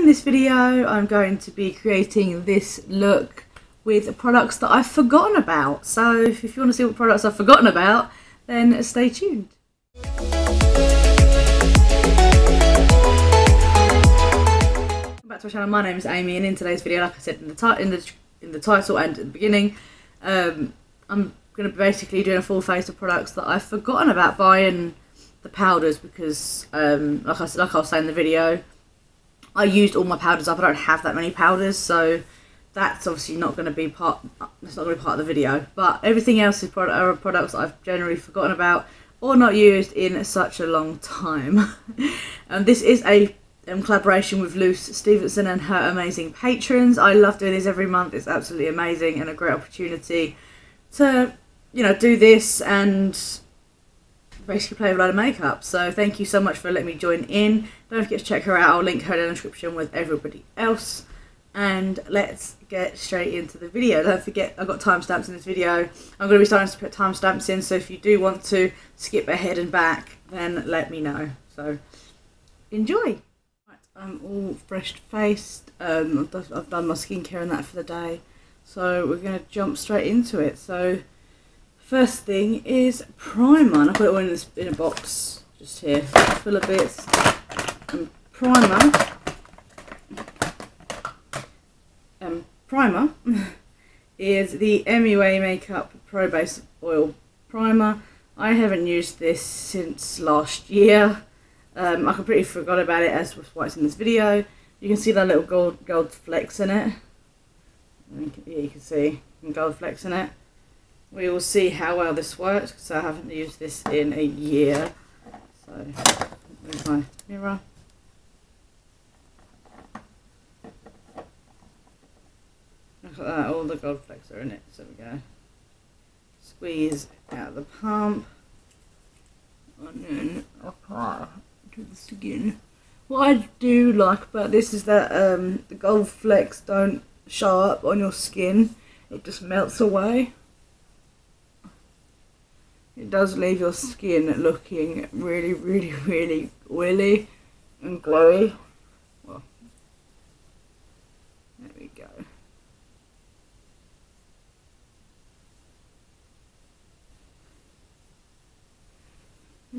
this video I'm going to be creating this look with products that I've forgotten about. So if you want to see what products I've forgotten about, then stay tuned. Back to my channel. My name is Amy, and in today's video, like I said in the title and at the beginning, I'm going to be basically doing a full face of products that I've forgotten about buying the powders because, like I was saying in the video, I used all my powders up. I don't have that many powders, so that's obviously not going to be part. That's not going to be part of the video. But everything else is are products that I've generally forgotten about or not used in such a long time. And this is a collaboration with Luce Stephenson and her amazing patrons. I love doing this every month. It's absolutely amazing and a great opportunity to, you know, do this and basically play with a lot of makeup. So thank you so much for letting me join in. Don't forget to check her out. I'll link her in the description with everybody else. And let's get straight into the video. Don't forget, I've got timestamps in this video. I'm going to be starting to put timestamps in, so if you do want to skip ahead and back, then let me know. So enjoy. Right, I'm all fresh faced. I've done my skincare and that for the day, so we're going to jump straight into it. So first thing is primer, and I put it all in a box just here, full of bits. And primer is the MUA Makeup Pro Base Oil Primer. I haven't used this since last year. I completely forgot about it as why it's in this video. You can see that little gold flecks in it. Yeah, you can see gold flecks in it. We will see how well this works because I haven't used this in a year. So, where's my mirror? Look at that, all the gold flakes are in it. So we go. Squeeze out the pump. And then apply to the skin. What I do like about this is that the gold flecks don't show up on your skin. It just melts away. It does leave your skin looking really, really, really oily and glowy. Well, there we go.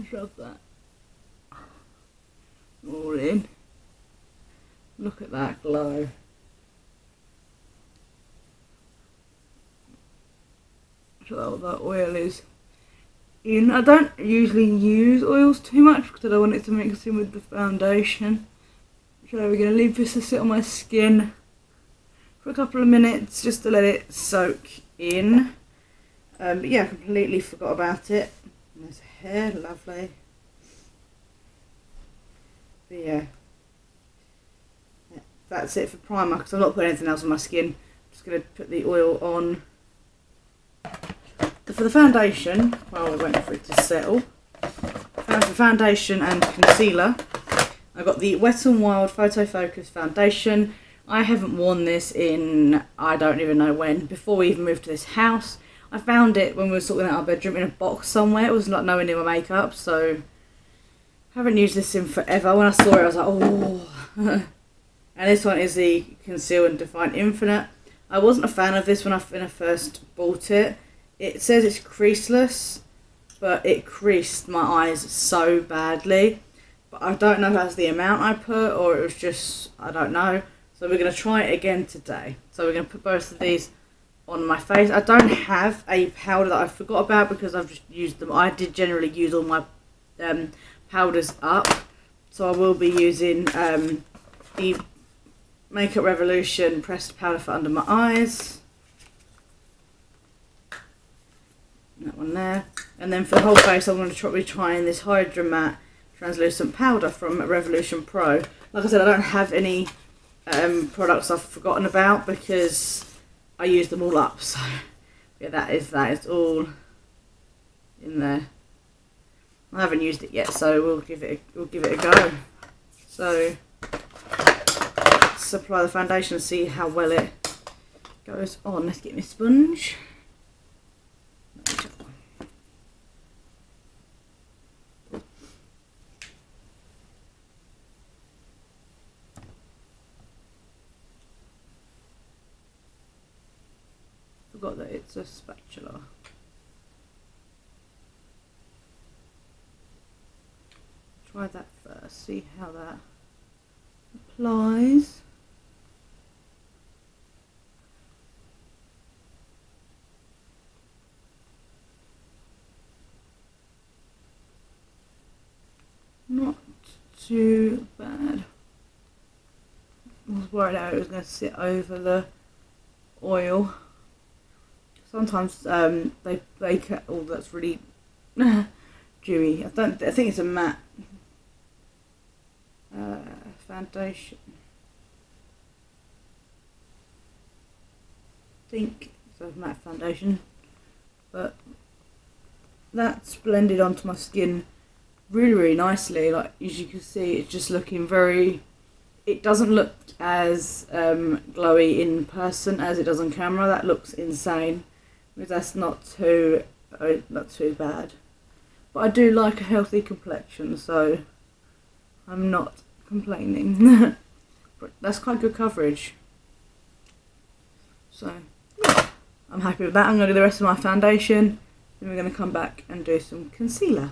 Shove that all in. Look at that glow. So that oil is in. I don't usually use oils too much because I don't want it to mix in with the foundation. So we're going to leave this to sit on my skin for a couple of minutes just to let it soak in. But yeah, I completely forgot about it. Nice hair, lovely. But yeah, that's it for primer because I'm not putting anything else on my skin. I'm just going to put the oil on. For the foundation, while we're waiting for it to settle, for foundation and concealer, I've got the Wet n Wild Photo Focus Foundation. I haven't worn this in, I don't even know when, before we even moved to this house. I found it when we were sorting out our bedroom in a box somewhere. It was like nowhere near my makeup, so I haven't used this in forever. When I saw it, I was like, oh. And this one is the Conceal and Define Infinite. I wasn't a fan of this when I first bought it. It says it's creaseless, but it creased my eyes so badly. But I don't know if that's the amount I put or it was just, I don't know. So we're going to try it again today. So we're going to put both of these on my face. I don't have a powder that I forgot about because I've just used them. I did generally use all my powders up. So I will be using the Makeup Revolution Pressed Powder for under my eyes. That one there. And then for the whole face I'm going to be trying this Hydra Matte Translucent Powder from Revolution Pro. Like I said, I don't have any products I've forgotten about because I used them all up, so yeah, that is all in there. I haven't used it yet, so we'll give it a go. So let's apply the foundation and see how well it goes on. Let's get my sponge. forgot that it's a spatula. Try that first, see how that applies. Not too bad. I was worried how it was going to sit over the oil. Sometimes they bake it all that's really dewy. I think it's a matte foundation. I think it's a matte foundation, but that's blended onto my skin really nicely. Like, as you can see, it's just looking very, it doesn't look as glowy in person as it does on camera. That looks insane, because that's not too bad, but I do like a healthy complexion, so I'm not complaining. But that's quite good coverage, so I'm happy with that. I'm going to do the rest of my foundation, then we're going to come back and do some concealer.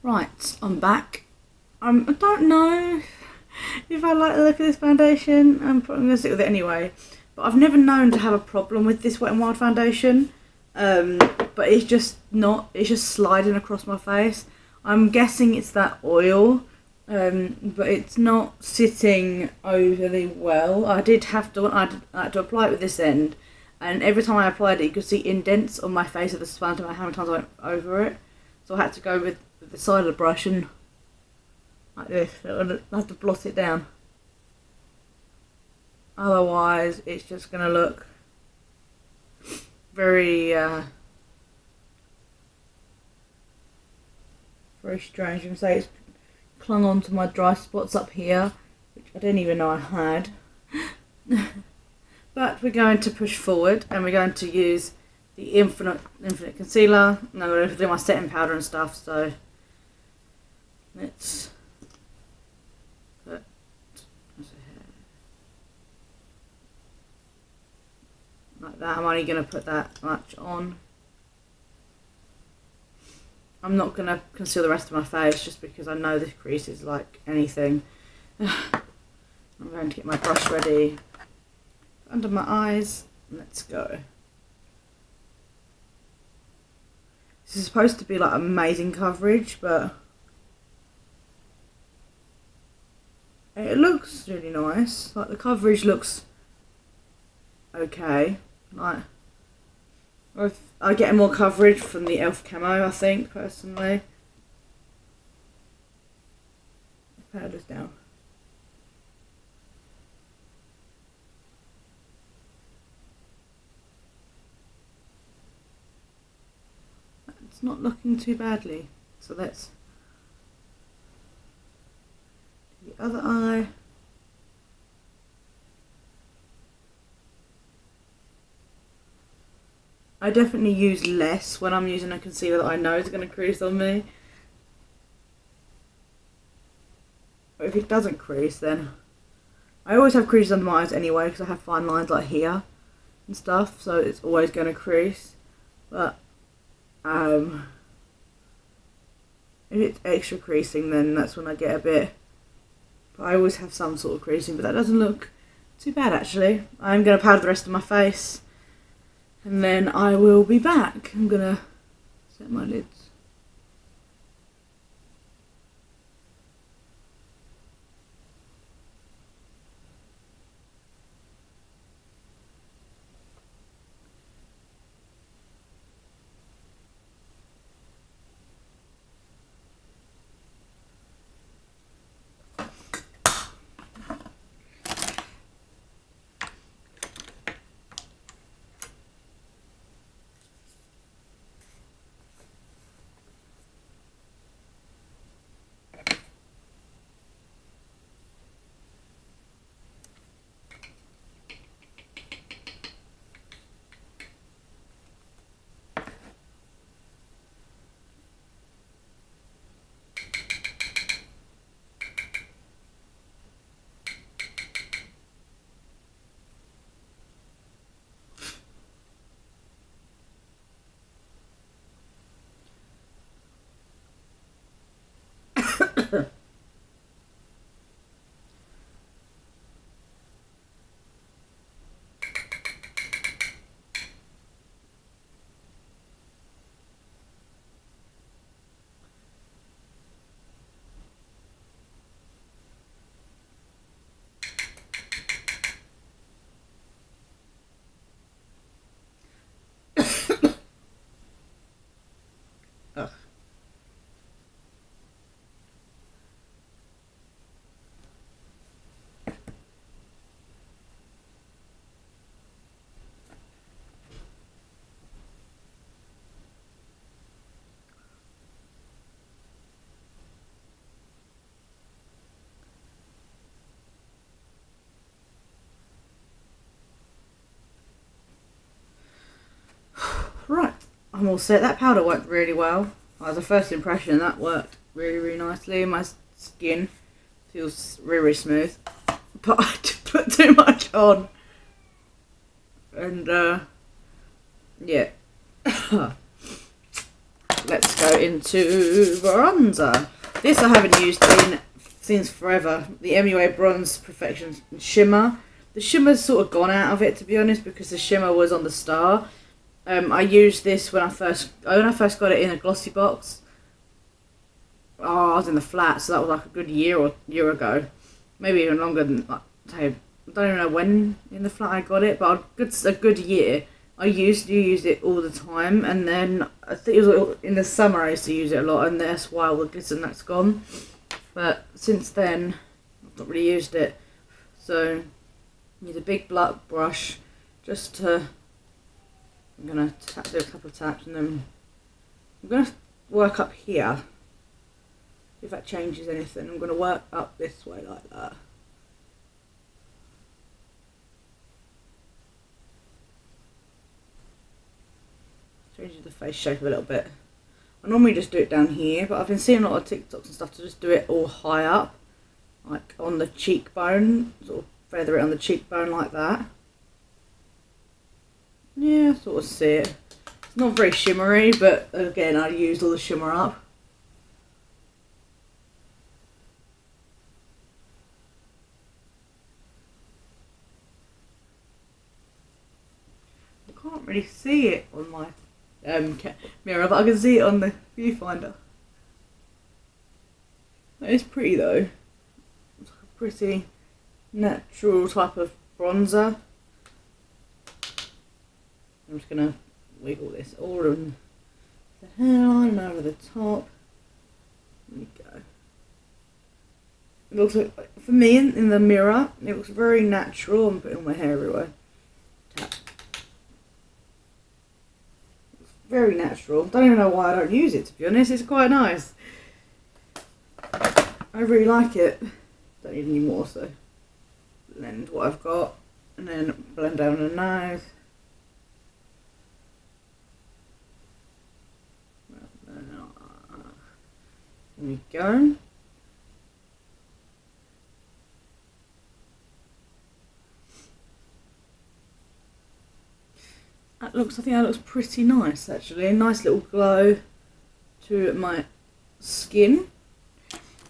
Right, I'm back. I don't know if I like the look of this foundation. I'm probably going to stick with it anyway. But I've never known to have a problem with this Wet n Wild foundation. But it's just not, it's just sliding across my face. I'm guessing it's that oil. But it's not sitting overly well. I had to apply it with this end. And every time I applied it, you could see indents on my face at the span of how many times I went over it. So I had to go with the side of the brush and like this. I have to blot it down. Otherwise, it's just going to look very, very strange. You can say it's clung onto my dry spots up here, which I didn't even know I had. But we're going to push forward and we're going to use the Infinite Concealer. And I'm going to do my setting powder and stuff, so let's put like that. I'm only going to put that much on. I'm not going to conceal the rest of my face just because I know this crease is like anything. I'm going to get my brush ready under my eyes. Let's go. This is supposed to be like amazing coverage, but it looks really nice. Like the coverage looks okay. Like I get more coverage from the e.l.f. camo, I think, personally. The powder's down. It's not looking too badly. So let's do the other eye. I definitely use less when I'm using a concealer that I know is going to crease on me. But if it doesn't crease, then I always have creases under my eyes anyway because I have fine lines like here and stuff, so it's always going to crease. But if it's extra creasing, then that's when I get a bit. But I always have some sort of creasing, but that doesn't look too bad actually. I'm going to powder the rest of my face. And then I will be back. I'm going to set my lids. Ugh. Right, I'm all set. That powder worked really well. As a first impression, that worked really nicely. My skin feels really smooth, but I did put too much on, and yeah. let's go into bronzer. This I haven't used since forever. The MUA Bronze Perfection Shimmer. The shimmer's sort of gone out of it, to be honest, because the shimmer was on the star. I used this when I first got it in a glossy box. Oh, I was in the flat, so that was like a good year ago, maybe even longer than, like, I don't even know when in the flat I got it, but a good year. I used to use it all the time, and then I think it was in the summer I used to use it a lot, and that's why all the glitter and that's gone. But since then, I've not really used it. So, need a big black brush just to. I'm gonna do a couple of taps, and then I'm gonna work up here. If that changes anything, I'm gonna work up this way like that. Changes the face shape a little bit. I normally just do it down here, but I've been seeing a lot of TikToks and stuff to just do it all high up, like on the cheekbone, sort of feather it on the cheekbone like that. Yeah, sort of see it. It's not very shimmery, but again, I used all the shimmer up. I can't really see it on my mirror, but I can see it on the viewfinder. That is pretty though. It's like a pretty natural type of bronzer. I'm just gonna wiggle this all in the hairline and over the top. There we go. It looks like, for me in the mirror, it looks very natural. I'm putting all my hair everywhere. Tap. Very natural. Don't even know why I don't use it, to be honest. It's quite nice. I really like it. Don't need any more, so blend what I've got and then blend down the nose. There we go. I think that looks pretty nice actually. A nice little glow to my skin.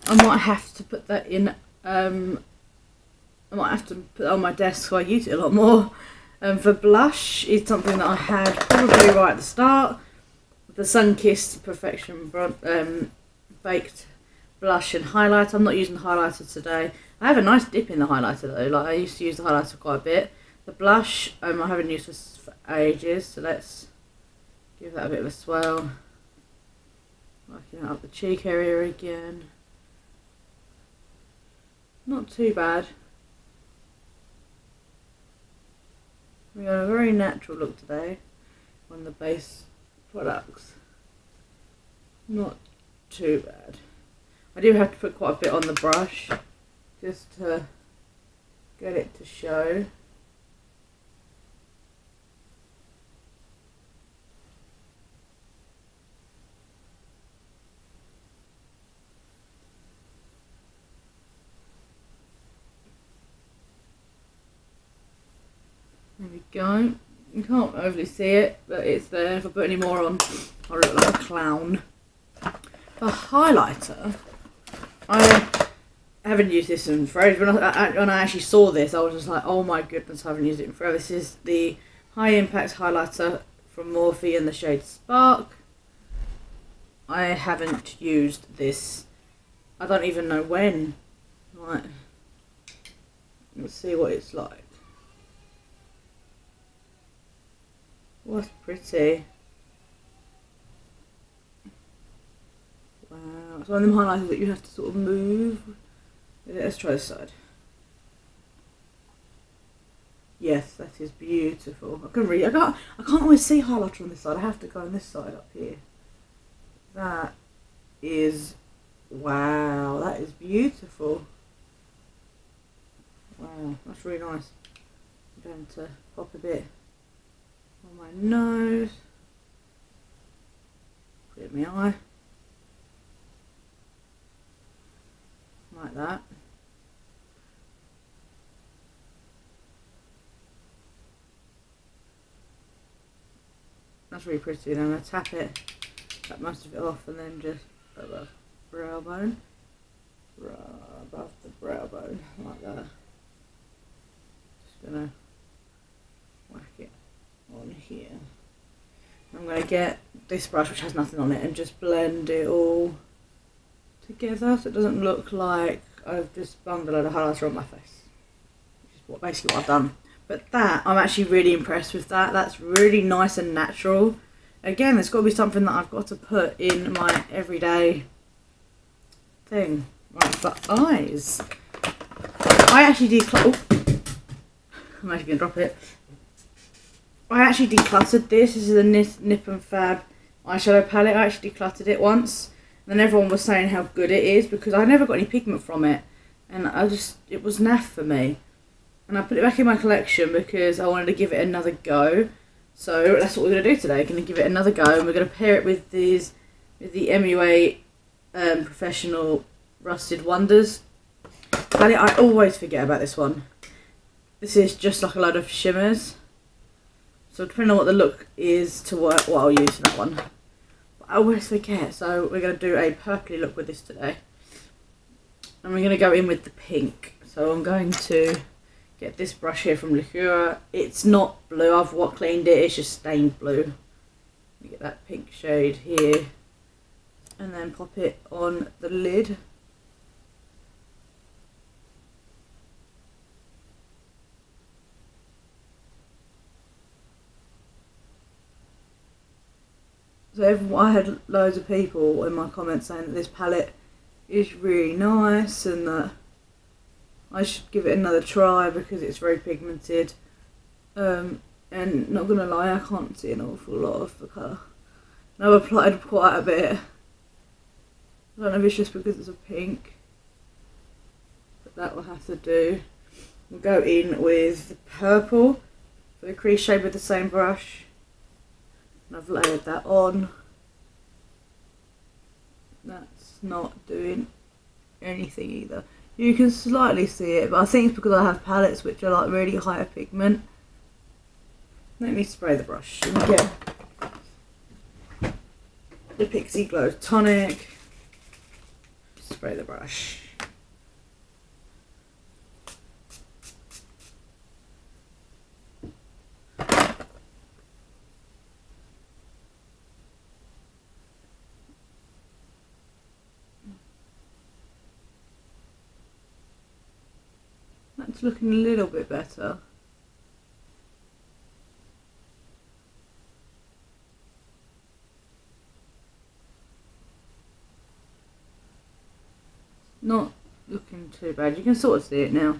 I might have to put that in, I might have to put that on my desk so I use it a lot more. For blush, it's something that I had probably right at the start. The Sun-Kissed Perfection Baked Blush and Highlighter. I'm not using the highlighter today. I have a nice dip in the highlighter though. Like, I used to use the highlighter quite a bit. The blush, I haven't used this for ages, so let's give that a bit of a swell. Working up the cheek area again. Not too bad. We got a very natural look today on the base products. Not too bad. I do have to put quite a bit on the brush just to get it to show. There we go. You can't overly see it, but it's there. If I put any more on, I'll look like a clown. For highlighter, I haven't used this in forever. When I actually saw this, I was just like, oh my goodness, I haven't used it in forever. This is the High Impact Highlighter from Morphe in the shade Spark. I haven't used this. I don't even know when. Right. Let's see what it's like. Oh, that's pretty. Wow, it's one of them highlighters that you have to sort of move. Let's try this side. Yes, that is beautiful. I can't always see highlighter on this side. I have to go on this side up here. That is, wow, that is beautiful. Wow, that's really nice. I'm going to pop a bit on my nose, put it in my eye, like that. That's really pretty. Then I'm going to tap it cut most of it off and then just above brow bone, above the brow bone, like that. Just gonna whack it on here. I'm gonna get this brush which has nothing on it and just blend it all together so it doesn't look like I've just bunged a load of highlighter on my face, which is basically what I've done. But that, I'm actually really impressed with that. That's really nice and natural. Again, there's got to be something that I've got to put in my everyday thing. Right, for eyes. I actually decluttered. I'm actually going to drop it. I actually decluttered this. This is a Nip and Fab eyeshadow palette. I actually decluttered it once. And then everyone was saying how good it is because I never got any pigment from it. And it was naff for me. And I put it back in my collection because I wanted to give it another go. So that's what we're going to do today. We're going to give it another go and we're going to pair it with the MUA Professional Rusted Wonders palette. I always forget about this one. This is just like a load of shimmers. So depending on what the look is to what I'll use for that one. But I always forget. So we're going to do a purpley look with this today. And we're going to go in with the pink. So I'm going to get this brush here from Liqueur. It's not blue, I've cleaned it, it's just stained blue. Let me get that pink shade here and then pop it on the lid. So I had loads of people in my comments saying that this palette is really nice and that I should give it another try because it's very pigmented. And not gonna lie, I can't see an awful lot of the colour. And I've applied quite a bit. I don't know if it's just because it's a pink, but that will have to do. We'll go in with the purple for the crease shade with the same brush. And I've layered that on. That's not doing anything either. You can slightly see it, but I think it's because I have palettes which are like really high pigment. Let me spray the brush and get the Pixie Glow Tonic. Spray the brush. That's looking a little bit better. Not looking too bad. You can sort of see it now.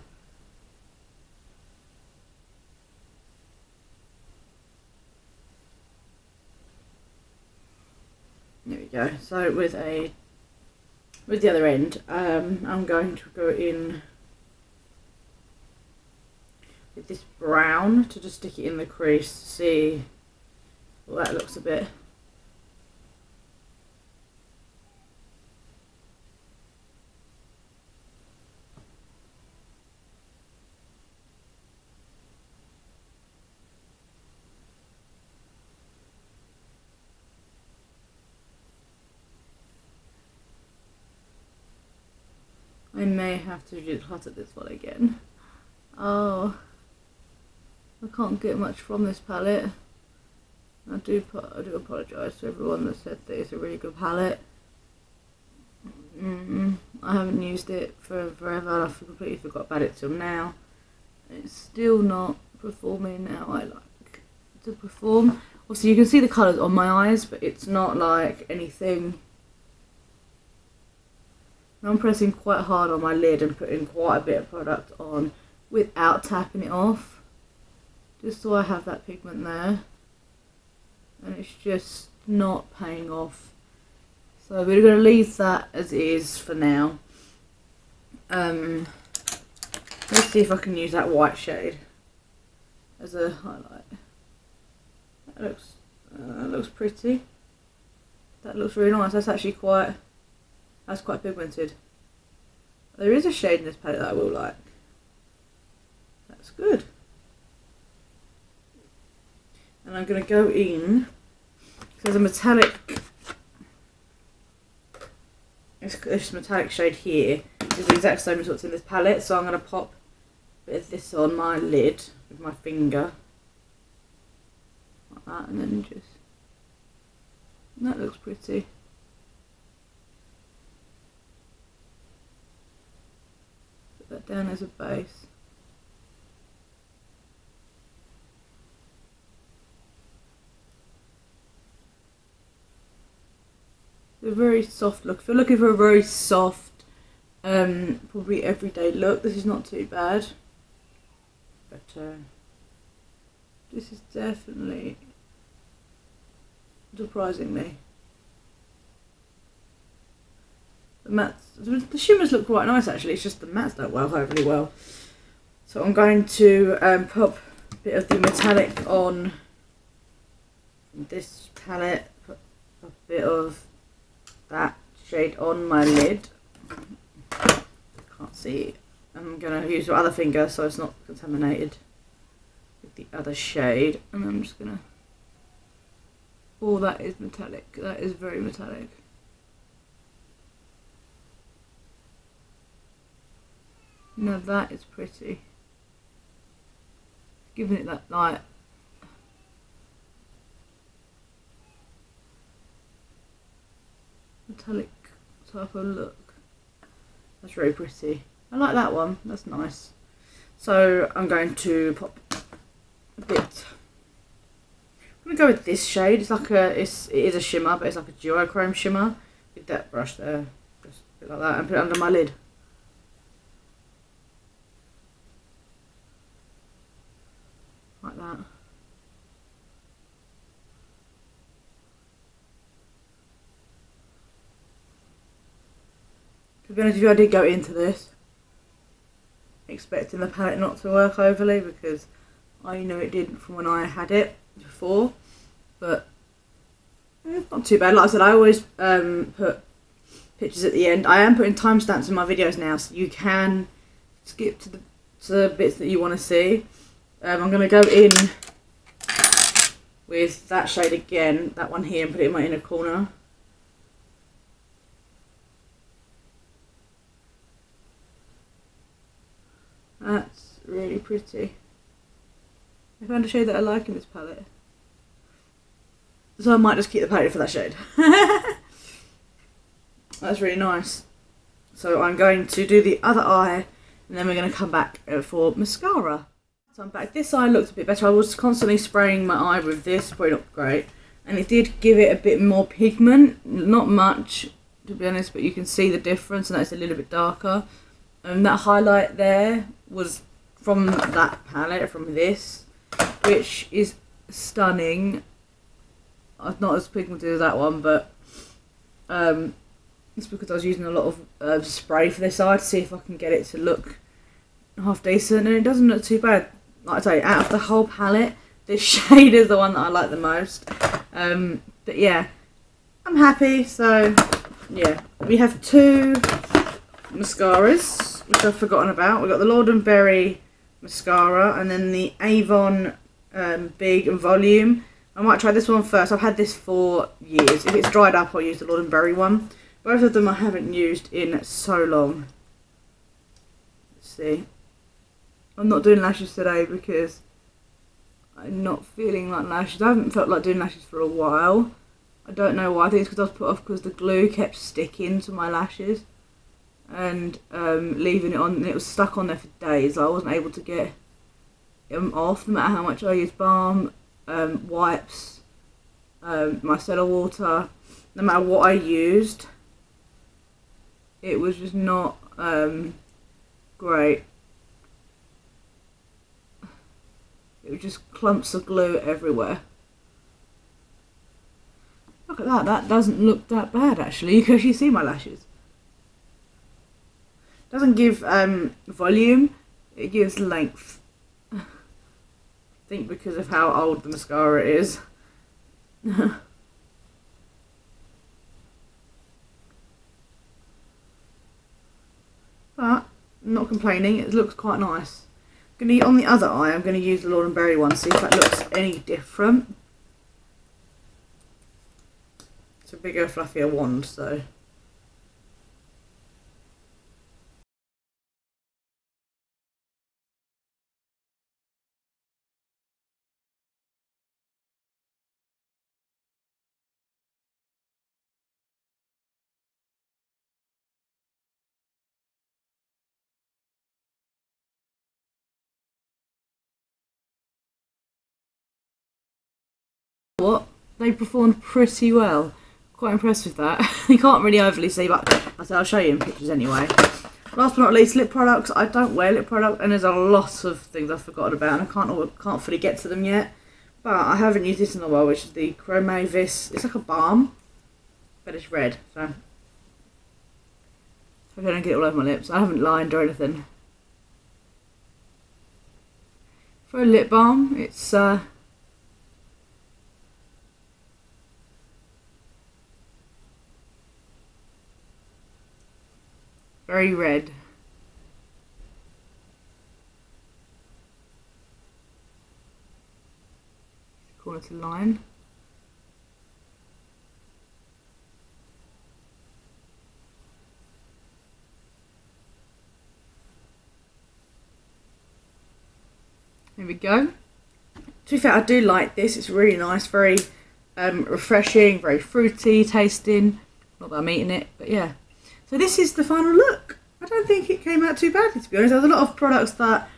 There we go. So with the other end, I'm going to go in with this brown to just stick it in the crease to see what that looks a bit. I may have to declutter this one again. Oh, I can't get much from this palette. I do apologise to everyone that said that it's a really good palette. I haven't used it for forever. I've completely forgot about it till now. It's still not performing how I like to perform. Also, you can see the colours on my eyes, but it's not like anything. I'm pressing quite hard on my lid and putting quite a bit of product on without tapping it off, just so I have that pigment there, and it's just not paying off. So we're going to leave that as it is for now. Let's see if I can use that white shade as a highlight. That looks pretty. That looks really nice. That's actually quite pigmented. There is a shade in this palette that I will like. That's good. And I'm going to go in, so there's a metallic this metallic shade here is the exact same as what's in this palette, so I'm going to pop a bit of this on my lid with my finger. Like that, and then just... That looks pretty. Put that down as a base. A very soft look. If you're looking for a very soft, probably everyday look, this is not too bad. But this is definitely, surprisingly, the mattes, the shimmers look quite nice actually. It's just the mattes don't work overly well. So I'm going to pop a bit of the metallic on this palette. Put a bit of that shade on my lid. Can't see. I'm going to use your other finger so it's not contaminated with the other shade, and I'm just going to... Oh, that is metallic. That is very metallic. Now that is pretty. Giving it that light. Metallic type of look. That's very pretty. I like that one. That's nice. So I'm going to pop a bit. I'm gonna go with this shade. It's like a, it is a shimmer, but it's like a duochrome shimmer. With that brush there, just a bit like that, and put it under my lid. Like that. To be honest with you, I did go into this expecting the palette not to work overly, because I know it didn't from when I had it before, but it's not too bad. Like I said, I always put pictures at the end. I am putting timestamps in my videos now, so you can skip to the bits that you want to see. I'm going to go in with that shade again, that one here, and put it in my inner corner. That's really pretty. I found a shade that I like in this palette, so I might just keep the palette for that shade. That's really nice. So I'm going to do the other eye, and then we're going to come back for mascara. So I'm back. This eye looks a bit better. I was constantly spraying my eye with this, probably not great, and it did give it a bit more pigment. Not much, to be honest, but you can see the difference, and that's a little bit darker. And that highlight there was from that palette, from this, which is stunning. Not as pigmented as that one, but it's because I was using a lot of spray for this eye to see if I can get it to look half decent, and it doesn't look too bad. Like I say, out of the whole palette, this shade is the one that I like the most. But yeah, I'm happy. So yeah, we have two mascaras, which I've forgotten about. We've got the Lord & Berry mascara, and then the Avon Big and Volume. I might try this one first. I've had this for years. If it's dried up, I'll use the Lord & Berry one. Both of them I haven't used in so long. Let's see. I'm not doing lashes today because I'm not feeling like lashes. I haven't felt like doing lashes for a while. I don't know why. I think it's because I was put off because the glue kept sticking to my lashes and leaving it on, and it was stuck on there for days. I wasn't able to get them off, no matter how much I used balm, wipes, micellar water. No matter what I used, it was just not great. It was just clumps of glue everywhere. Look at that. That doesn't look that bad actually. You can actually see my lashes. Doesn't give volume, it gives length. I think because of how old the mascara is. But I'm not complaining, it looks quite nice. On the other eye, I'm going to use the Lord & Berry one, see if that looks any different. It's a bigger, fluffier wand, so what? They performed pretty well. Quite impressed with that. You can't really overly see, but I'll show you in pictures anyway. Last but not least, lip products. I don't wear lip product, and there's a lot of things I've forgotten about, and I can't fully get to them yet. But I haven't used this in a while, which is the Chrome Vis. It's like a balm, but it's red. So hope I don't get it all over my lips. I haven't lined or anything. For a lip balm, it's very red. Corner to line. There we go. To be fair, I do like this. It's really nice, very refreshing, very fruity tasting. Not that I'm eating it, but yeah. So this is the final look. I don't think it came out too badly, to be honest. There's a lot of products that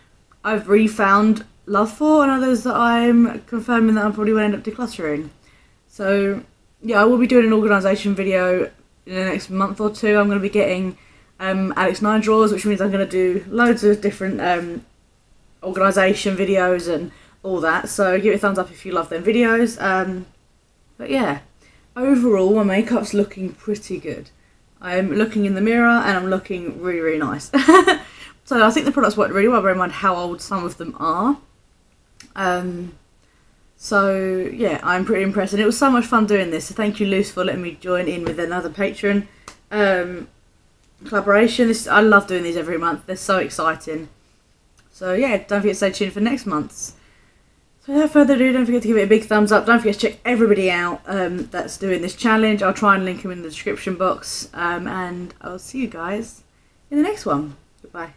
I've refound love for, and others that I'm confirming that I probably will end up decluttering. So yeah, I will be doing an organisation video in the next month or two. I'm going to be getting Alex 9 drawers, which means I'm going to do loads of different organisation videos and all that. So give it a thumbs up if you love them videos. But yeah, overall my makeup's looking pretty good. I'm looking in the mirror and I'm looking really, really nice. So I think the products worked really well, bear in mind how old some of them are. So yeah, I'm pretty impressed, and it was so much fun doing this. So thank you, Luce, for letting me join in with another Patron collaboration. I love doing these every month. They're so exciting. So yeah, don't forget to stay tuned for next month's. So without further ado, don't forget to give it a big thumbs up. Don't forget to check everybody out that's doing this challenge. I'll try and link them in the description box. And I'll see you guys in the next one. Goodbye.